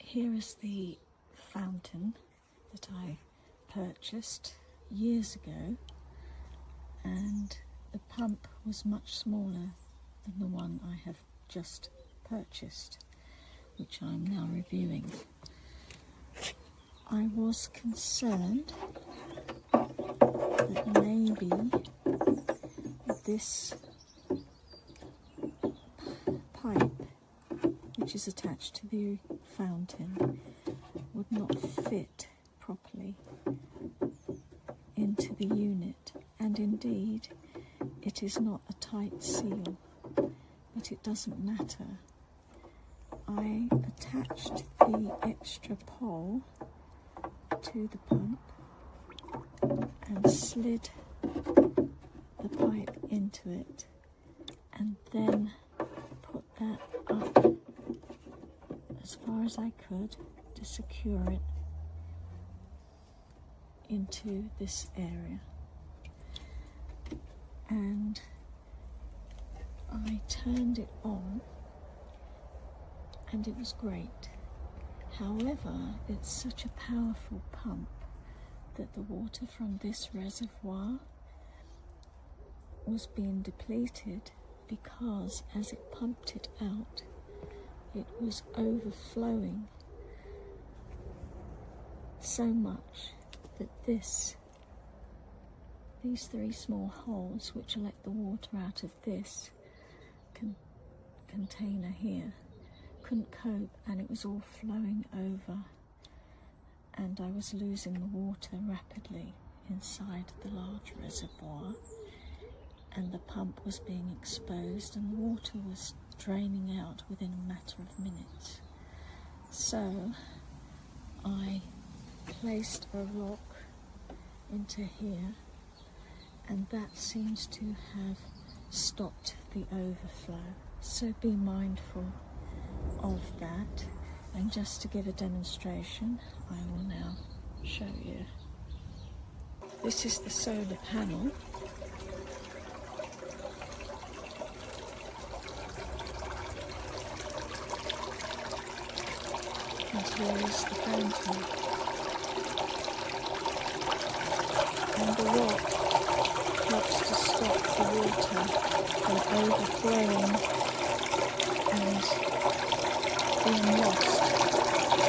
Here is the fountain that I purchased years ago, and the pump was much smaller than the one I have just purchased, which I'm now reviewing. I was concerned that maybe this pipe, which is attached to the fountain, would not fit properly into the unit, and indeed it is not a tight seal, but it doesn't matter. I attached the extra pole to the pump and slid the pipe into it, and then put that up as far as I could to secure it into this area. And I turned it on and it was great. However, it's such a powerful pump that the water from this reservoir was being depleted, because as it pumped it out, it was overflowing so much that these three small holes which let the water out of this container here couldn't cope, and it was all flowing over, and I was losing the water rapidly inside the large reservoir, and the pump was being exposed and the water was draining out within a matter of minutes. So I placed a rock into here, and that seems to have stopped the overflow. So be mindful of that, and just to give a demonstration, I will now show you. This is the solar panel. And here is the fountain. And the rock helps to stop the water from overflowing and being lost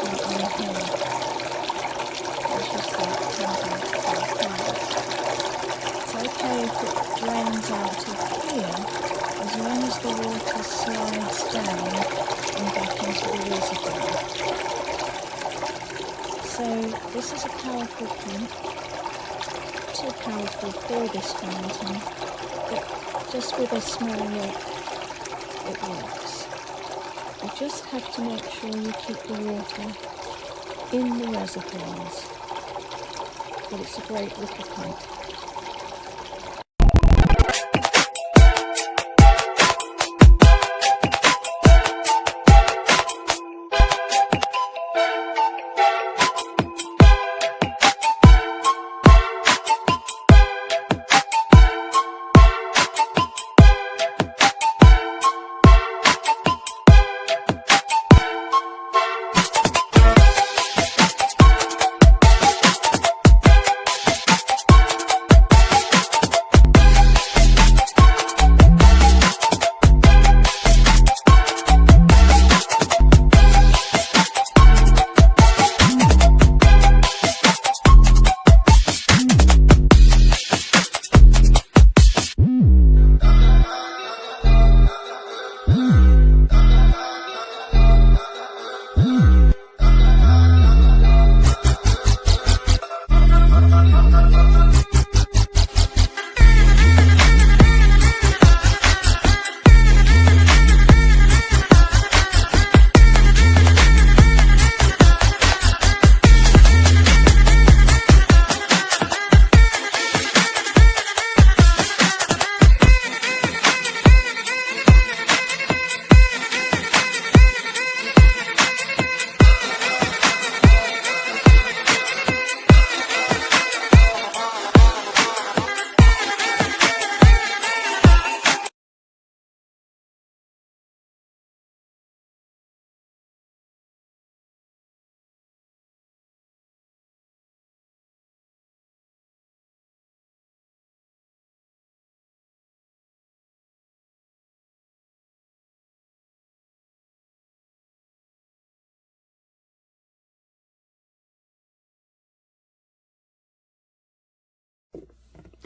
in here. It's just like something it's okay if it drains out of here, as long as the water slides down and back into the reservoir. So this is a powerful pump, too powerful for this fountain, but just with a small rock it works. You just have to make sure you keep the water in the reservoirs, but it's a great little pump.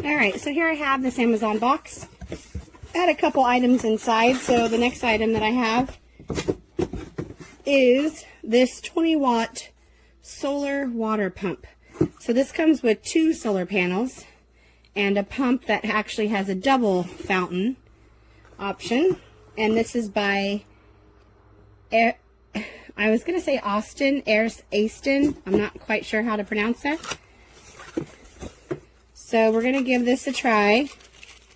Alright, so here I have this Amazon box. I had a couple items inside, so the next item that I have is this 20-watt solar water pump. So this comes with 2 solar panels and a pump that actually has a double fountain option. And this is by, I was going to say AISITIN. I'm not quite sure how to pronounce that. So we're going to give this a try.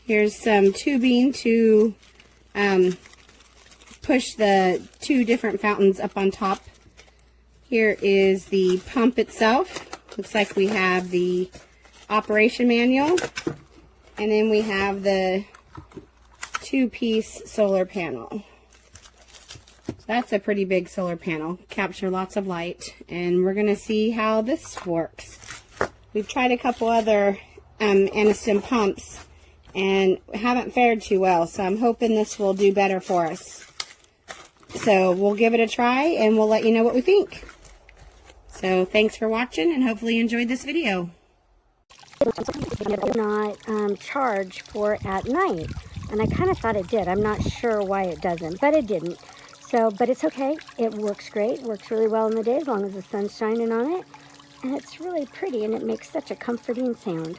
Here's some tubing to push the 2 different fountains up on top. Here is the pump itself. Looks like we have the operation manual, and then we have the 2-piece solar panel. So that's a pretty big solar panel, capture lots of light, and we're going to see how this works. We've tried a couple other AISITIN pumps and haven't fared too well, so I'm hoping this will do better for us. So we'll give it a try and we'll let you know what we think. So thanks for watching, and hopefully you enjoyed this video. Not charge for at night, and I kind of thought it did. I'm not sure why it doesn't, but it didn't. So, but it's okay. It works great. Works really well in the day as long as the sun's shining on it, and it's really pretty, and it makes such a comforting sound.